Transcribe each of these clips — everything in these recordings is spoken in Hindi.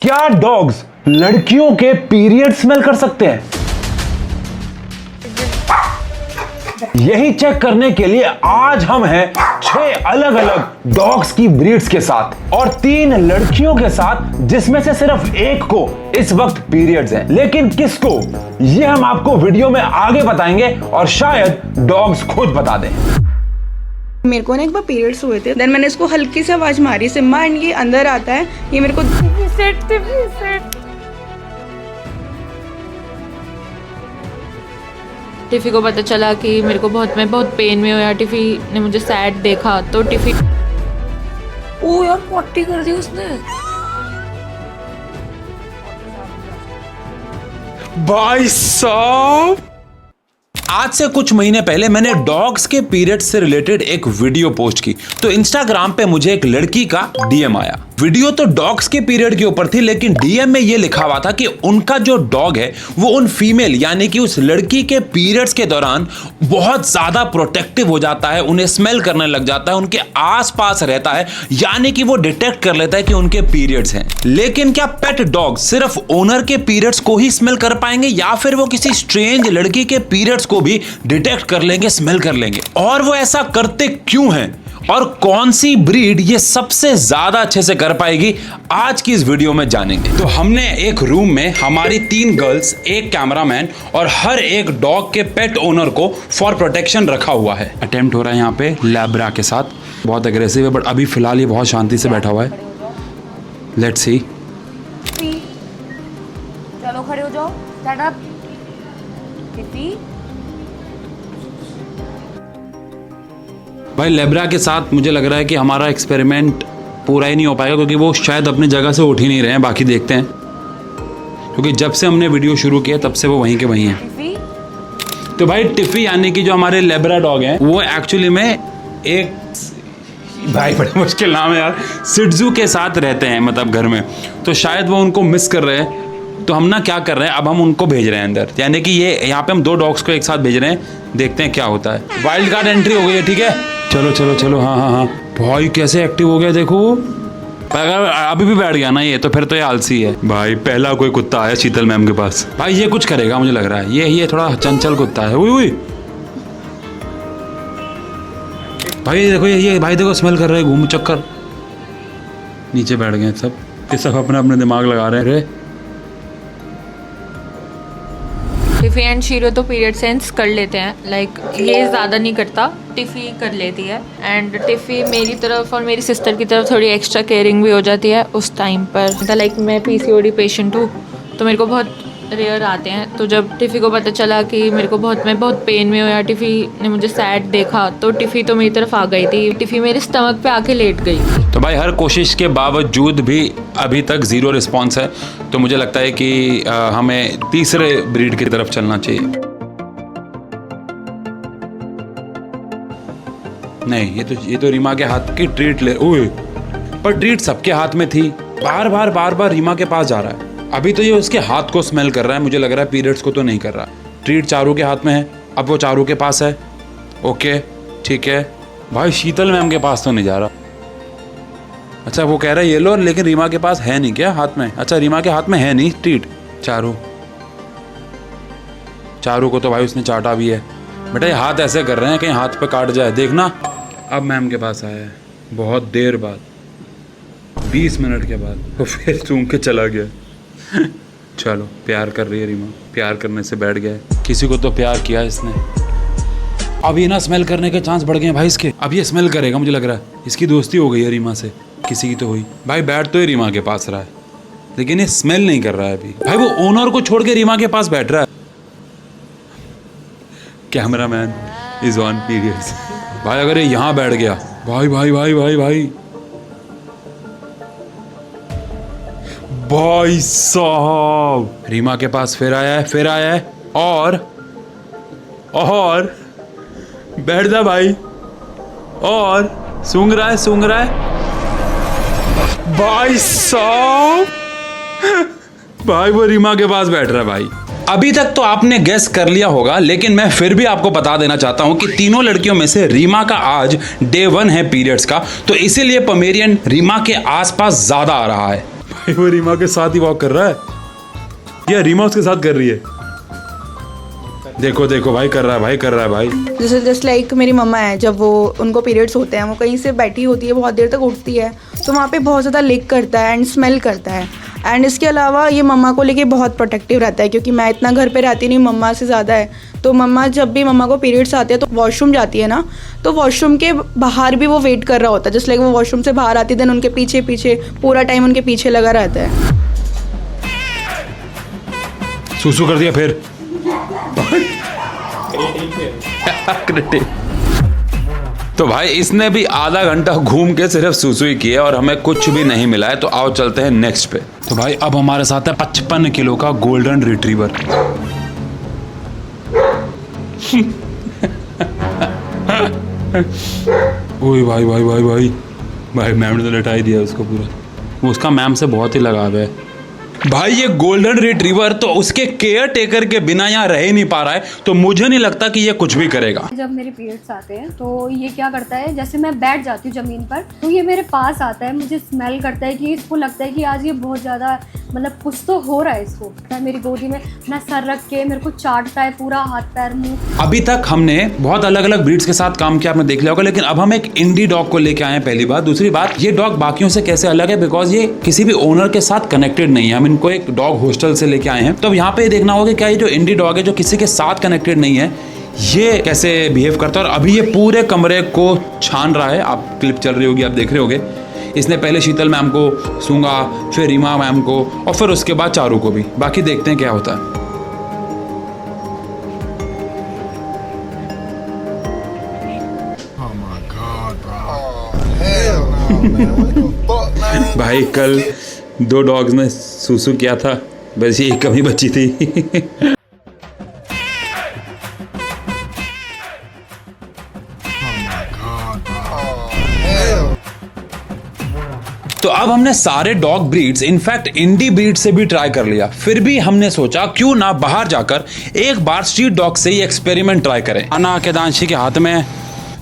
क्या डॉग्स लड़कियों के पीरियड स्मेल कर सकते हैं? यही चेक करने के लिए आज हम हैं 6 अलग अलग डॉग्स की ब्रीड्स के साथ और 3 लड़कियों के साथ, जिसमें से सिर्फ एक को इस वक्त पीरियड्स हैं। लेकिन किसको, ये हम आपको वीडियो में आगे बताएंगे और शायद डॉग्स खुद बता दें। मेरे को ना एक बार पीरियड्स हुए थे, देन मैंने इसको हल्की से आवाज मारी, सिम्मा एंड ये अंदर आता है, ये मेरे को टिफ़ी को पता चला कि मैं बहुत पेन में हूँ यार। टिफ़ी ने मुझे सैड देखा तो टिफ़ी ओ यार पॉटी कर दी उसने। भाई साहब, आज से कुछ महीने पहले मैंने डॉग्स के पीरियड से रिलेटेड एक वीडियो पोस्ट की तो इंस्टाग्राम पे मुझे एक लड़की का डीएम आया। वीडियो तो डॉग्स के पीरियड के ऊपर थी, लेकिन डीएम में ये लिखा हुआ था कि उनका जो डॉग है वो उन फीमेल यानी कि उस लड़की के पीरियड्स के दौरान बहुत ज्यादा प्रोटेक्टिव हो जाता है, उन्हें स्मेल करने लग जाता है, उनके आसपास रहता है, यानी कि वो डिटेक्ट कर लेता है कि उनके पीरियड्स हैं। लेकिन क्या पेट डॉग सिर्फ ओनर के पीरियड्स को ही स्मेल कर पाएंगे या फिर वो किसी स्ट्रेंज लड़की के पीरियड्स को भी डिटेक्ट कर लेंगे, स्मेल कर लेंगे? और वो ऐसा करते क्यों हैं और कौन सी ब्रीड ये सबसे ज्यादा अच्छे से कर पाएगी, आज की इस वीडियो में जानेंगे। तो हमने एक रूम में हमारी 3 गर्ल्स, एक कैमरामैन और हर एक डॉग के पेट ओनर को फॉर प्रोटेक्शन रखा हुआ है। अटेम्प्ट हो रहा है यहाँ पे लैब्रा के साथ, बहुत एग्रेसिव है बट अभी फिलहाल ये बहुत शांति से बैठा हुआ है। Let's see. चलो खड़े हो जाओ, स्टैंड अप। टिफ़ी भाई लेब्रा के साथ मुझे लग रहा है कि हमारा एक्सपेरिमेंट पूरा ही नहीं हो पाएगा, क्योंकि वो शायद अपनी जगह से उठ ही नहीं रहे हैं। बाकी देखते हैं, क्योंकि जब से हमने वीडियो शुरू किया तब से वो वहीं के वहीं हैं। तो भाई टिफ़ी यानी कि जो हमारे लेब्रा डॉग हैं वो एक्चुअली में एक, भाई बड़ा मुश्किल नाम है यार, सिट्जू के साथ रहते हैं, मतलब घर में। तो शायद वो उनको मिस कर रहे हैं, तो हम ना क्या कर रहे हैं, अब हम उनको भेज रहे हैं अंदर, यानी कि ये यहाँ पे हम 2 डॉग्स को एक साथ भेज रहे हैं। देखते हैं क्या होता है। वाइल्ड कार्ड एंट्री हो गई है, ठीक है, चलो चलो चलो। हाँ, भाई कैसे एक्टिव हो गया देखो। अगर अभी भी बैठ गया ना ये, तो फिर तो ये आलसी है। भाई पहला कोई कुत्ता आया शीतल मैम के पास, भाई ये कुछ करेगा मुझे लग रहा है। ये थोड़ा चंचल कुत्ता है। उई भाई देखो, ये भाई देखो स्मेल कर रहे हैं, घूम चक्कर। नीचे बैठ गए सब, ये सब अपने अपने दिमाग लगा रहे हैं। टिफ़ी एंड शीरो तो पीरियड सेंस कर लेते हैं, लाइक ये ज़्यादा नहीं करता, टिफ़ी कर लेती है। एंड टिफ़ी मेरी तरफ और मेरी सिस्टर की तरफ थोड़ी एक्स्ट्रा केयरिंग भी हो जाती है उस टाइम पर। लाइक मैं पीसीओडी पेशेंट हूँ, तो मेरे को बहुत रेयर आते हैं। तो जब टिफ़ी को पता चला कि मैं बहुत पेन में हूँ यार, टिफ़ी ने मुझे सैड देखा तो टिफ़ी तो मेरी तरफ आ गई थी। टिफ़ी मेरे स्टमक पे आके लेट गई थी। तो भाई हर कोशिश के बावजूद भी अभी तक 0 रिस्पॉन्स है। तो मुझे लगता है कि हमें तीसरे ब्रीड की तरफ चलना चाहिए। नहीं, ये तो रीमा के हाथ की ट्रीट ले, ओए पर ट्रीट सबके हाथ में थी। बार बार रीमा के पास जा रहा है। अभी तो ये उसके हाथ को स्मेल कर रहा है, मुझे लग रहा है पीरियड्स को तो नहीं कर रहा। ट्रीट चारू के हाथ में है, अब वो चारू के पास है। ओके ठीक है भाई, शीतल मैम के पास तो नहीं जा रहा। अच्छा वो कह रहा है ये लो, लेकिन रीमा के पास है नहीं क्या हाथ में? अच्छा रीमा के हाथ में है नहीं ट्रीट। चारू को तो भाई उसने चाटा भी है। बेटा ये हाथ ऐसे कर रहे हैं कहीं हाथ पे काट जाए, देखना। अब मैम के पास आया है बहुत देर बाद, 20 मिनट के बाद, तो फिर सूंघ के चला गया। चलो प्यार कर रही है रीमा, प्यार करने से बैठ गया है। किसी को तो प्यार किया इसने। अब ये ना स्मेल करने के चांस बढ़ गए हैं भाई इसके। अब ये स्मेल करेगा मुझे लग रहा है, इसकी दोस्ती हो गई है रीमा से, किसी की तो हुई। भाई बैठ तो ये रीमा के पास रहा है, लेकिन ये स्मेल नहीं कर रहा है अभी। भाई वो ओनर को छोड़ के रीमा के पास बैठ रहा है। Cameraman is on periods. भाई अगर ये यहाँ बैठ गया, भाई भाई भाई भाई भाई भाई साहब, रीमा के पास फिर आया है और बैठ जा भाई, और सूंघ रहा है भाई साहब। भाई वो रीमा के पास बैठ रहा है भाई। अभी तक तो आपने गेस कर लिया होगा, लेकिन मैं फिर भी आपको बता देना चाहता हूं कि तीनों लड़कियों में से रीमा का आज डे 1 है पीरियड्स का, तो इसीलिए पोमेरियन रीमा के आसपास ज्यादा आ रहा है। भाई वो रीमा के साथ ही वॉक कर रहा है या रीमा उसके साथ कर रही है? देखो देखो भाई कर रहा है, भाई कर रहा है भाई। जैसे जस्ट लाइक मेरी मम्मा है, जब वो उनको पीरियड्स होते हैं, वो कहीं से बैठी होती है, बहुत देर तक उठती है, तो वहाँ पे बहुत ज़्यादा लिक करता है एंड स्मेल करता है। एंड इसके अलावा ये मम्मा को लेके बहुत प्रोटेक्टिव रहता है, क्योंकि मैं इतना घर पे रहती नहीं, मम्मा से ज़्यादा है। तो मम्मा जब भी मम्मा को पीरियड्स आते हैं तो वॉशरूम जाती है ना, तो वॉशरूम के बाहर भी वो वेट कर रहा होता है। जस्ट लाइक वो वॉशरूम से बाहर आती है, देन उनके पीछे पीछे पूरा टाइम उनके पीछे लगा रहता है। सूसू कर दिया फिर। तो भाई इसने भी आधा घंटा घूम के सिर्फ सूसू ही किया और हमें कुछ भी नहीं मिला है। तो आओ चलते हैं नेक्स्ट पे। तो भाई अब हमारे साथ है 55 किलो का गोल्डन रिट्रीवर। ओए भाई भाई भाई भाई भाई मैम ने तो लटा ही दिया उसको पूरा। वो उसका मैम से बहुत ही लगाव है भाई। ये गोल्डन रिट्रीवर तो उसके केयर टेकर के बिना यहाँ रह ही नहीं पा रहा है, तो मुझे नहीं लगता कि ये कुछ भी करेगा। जब मेरे पीरियड्स आते हैं तो ये क्या करता है, जैसे मैं बैठ जाती हूँ ज़मीन पर, तो ये मेरे पास आता है, मुझे स्मेल करता है कि इसको लगता है कि आज ये बहुत ज़्यादा मतलब कुछ तो हो रहा है इसको। मेरी गोदी में अपना सर रख के मेरे को चाटता है पूरा, हाथ पैर मुँह। अभी तक हमने बहुत अलग अलग ब्रीड्स के साथ काम किया, आपने देख लिया होगा, लेकिन अब हम एक इंडी डॉग को लेके आए हैं पहली बार। दूसरी बात, ये डॉग बाकियों से कैसे अलग है, बिकॉज ये किसी भी ओनर के साथ कनेक्टेड नहीं है। हम इनको एक डॉग हॉस्टल से लेके आए हैं। तो यहाँ पे देखना होगा क्या ये जो इंडी डॉग है जो किसी के साथ कनेक्टेड नहीं है, ये कैसे बिहेव करता है। और अभी ये पूरे कमरे को छान रहा है। आप क्लिप चल रही होगी, आप देख रहे होगे। इसने पहले शीतल मैम को सूंघा, फिर रीमा मैम को, और फिर उसके बाद चारू को भी। बाकी देखते हैं क्या होता है। भाई कल 2 डॉग्स ने सूसू किया था, बस एक कमी बची थी। तो अब हमने सारे डॉग ब्रीड्स, इनफैक्ट इंडी ब्रीड से भी ट्राई कर लिया। फिर भी हमने सोचा क्यों ना बाहर जाकर एक बार स्ट्रीट डॉग से ही एक्सपेरिमेंट ट्राई करें। अना केदांशी के हाथ में,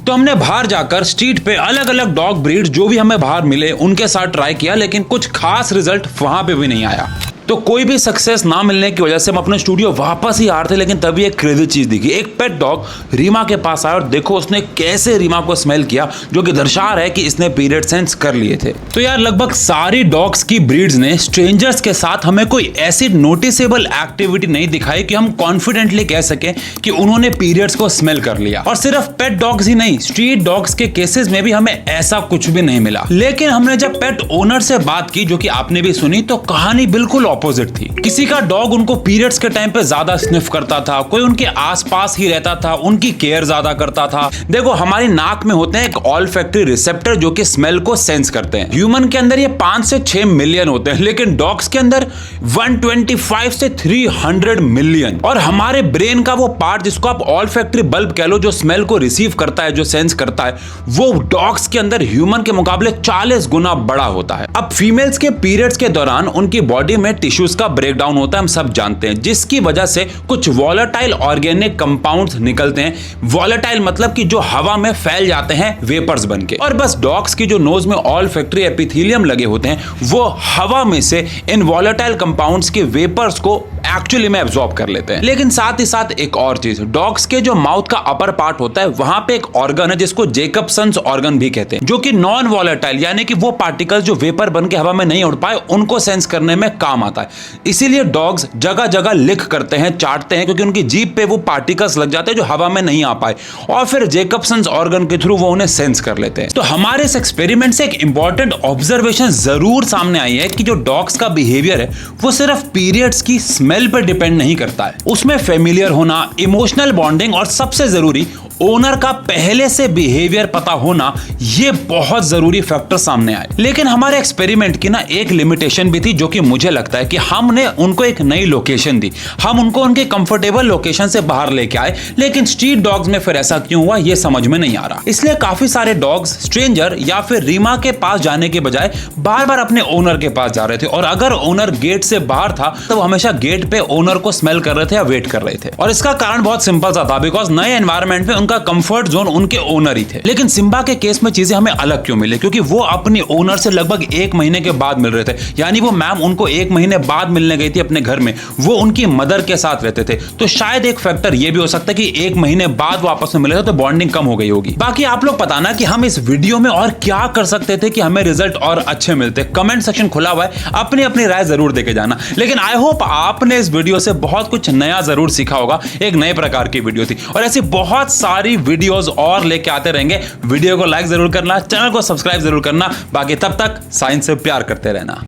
तो हमने बाहर जाकर स्ट्रीट पे अलग अलग डॉग ब्रीड जो भी हमें बाहर मिले उनके साथ ट्राई किया, लेकिन कुछ खास रिजल्ट वहां पे भी नहीं आया। तो कोई भी सक्सेस ना मिलने की वजह से हम अपने स्टूडियो वापस ही आ रहे थे, लेकिन तभी एक क्रेजी चीज दिखी। एक पेट डॉग रीमा के पास आया और देखो उसने कैसे रीमा को स्मेल किया, जो कि दर्शा रहा है कि इसने पीरियड सेंस कर लिए थे। तो यार लगभग सारी डॉग्स की ब्रीड्स ने स्ट्रेंजर्स के साथ हमें कोई ऐसी नोटिसेबल एक्टिविटी नहीं दिखाई कि हम कॉन्फिडेंटली कह सके कि उन्होंने पीरियड्स को स्मेल कर लिया। और सिर्फ पेट डॉग्स ही नहीं, स्ट्रीट डॉग्स के केसेस में भी हमें ऐसा कुछ भी नहीं मिला। लेकिन हमने जब पेट ओनर से बात की, जो कि आपने भी सुनी, तो कहानी बिल्कुल ऑपोजिट थी। किसी का डॉग उनको पीरियड्स के टाइम पे ज्यादा स्निफ करता था, कोई उनके आसपास ही रहता था, उनकी केयर ज्यादा करता था। देखो हमारी नाक में होते हैं एक ऑल्फैक्टरी रिसेप्टर जो कि स्मेल को सेंस करते हैं। ह्यूमन के अंदर ये 5 से 6 मिलियन होते हैं, लेकिन डॉग्स के अंदर 125 से 300 मिलियन। और हमारे ब्रेन का वो पार्ट जिसको आप ऑल्फैक्टरी बल्ब कह लो, जो स्मेल को रिसीव करता है, जो सेंस करता है, वो डॉग्स के अंदर ह्यूमन के मुकाबले 40 गुना बड़ा होता है। अब फीमेल्स के पीरियड्स के दौरान उनकी बॉडी में टिश्यूज का ब्रेकडाउन होता है, हम सब जानते हैं, जिसकी वजह से कुछ वॉलेटाइल ऑर्गेनिक कंपाउंड्स निकलते हैं। वॉलेटाइल मतलब कि जो हवा में फैल जाते हैं वेपर्स बनके। और बस डॉग्स की जो नोज में ऑल्फैक्टरी एपिथेलियम लगे होते हैं, वो हवा में से इन वॉलेटाइल कंपाउंड्स के वेपर्स को एक्चुअली में एब्जॉर्ब कर लेते हैं। लेकिन साथ ही साथ एक और चीज, डॉग्स के जो माउथ का अपर पार्ट होता है, वहां पे एक ऑर्गन है जिसको जेकबसन्स ऑर्गन भी कहते हैं, जो कि नॉन वॉलेटाइल यानी कि वो पार्टिकल्स जो वेपर बन के हवा में नहीं उड़ पाए उनको सेंस करने में काम आता है। इसीलिए डॉग्स जगह जगह लिक करते हैं, चाटते हैं, क्योंकि उनकी जीभ पे वो पार्टिकल्स लग जाते हैं जो हवा में नहीं आ पाए, और फिर जेकबसन्स ऑर्गन के थ्रू वो उन्हें सेंस कर लेते हैं। तो हमारे इस एक्सपेरिमेंट से एक इंपॉर्टेंट ऑब्जर्वेशन जरूर सामने आई है कि जो डॉग्स का बिहेवियर है वो सिर्फ पीरियड्स की स्मेल पर डिपेंड नहीं करता है, उसमें फेमिलियर होना, इमोशनल बॉन्डिंग और सबसे जरूरी ओनर का पहले से बिहेवियर पता होना, ये बहुत जरूरी फैक्टर सामने आए। लेकिन हमारे एक्सपेरिमेंट की ना एक लिमिटेशन भी थी, जो कि मुझे लगता है कि हमने उनको एक नई लोकेशन दी, हम उनको उनके कंफर्टेबल लोकेशन से बाहर लेके आए, लेकिन स्ट्रीट डॉग्स में फिर ऐसा क्यों हुआ ये समझ में नहीं आ रहा। इसलिए काफी सारे डॉग्स स्ट्रेंजर या फिर रीमा के पास जाने के बजाय बार बार अपने ओनर के पास जा रहे थे, और अगर ओनर गेट से बाहर था तो वो हमेशा गेट पे ओनर को स्मेल कर रहे थे या वेट कर रहे थे। और इसका कारण बहुत सिंपल सा था, बिकॉज नए एनवायरमेंट में उनका कंफर्ट जोन उनके ओनर ही थे। लेकिन सिम्बा के केस में चीजें हमें अलग क्यों मिली, क्योंकि वो अपनी ओनर से लगभग 1 महीने के बाद मिल रहे थे। यानी वो मैम उनको 1 महीने बाद मिलने गई थी अपने घर में, वो उनकी मदर के साथ रहते थे। तो शायद एक फैक्टर ये भी हो सकता है कि 1 महीने बाद वो आपस में मिले थे तो बॉन्डिंग कम हो गई होगी। बाकी आप लोग बताना कि हम इस वीडियो में और क्या कर सकते थे कि हमें रिजल्ट और अच्छे मिलते। कमेंट सेक्शन खुला हुआ है, अपनी अपनी राय जरूर देके जाना। लेकिन आई होप आपने इस वीडियो से बहुत कुछ नया जरूर सीखा होगा। एक नए प्रकार की वीडियो थी और ऐसी बहुत सारी वीडियोस और लेके आते रहेंगे। वीडियो को लाइक जरूर करना, चैनल को सब्सक्राइब जरूर करना। बाकी तब तक साइंस से प्यार करते रहना।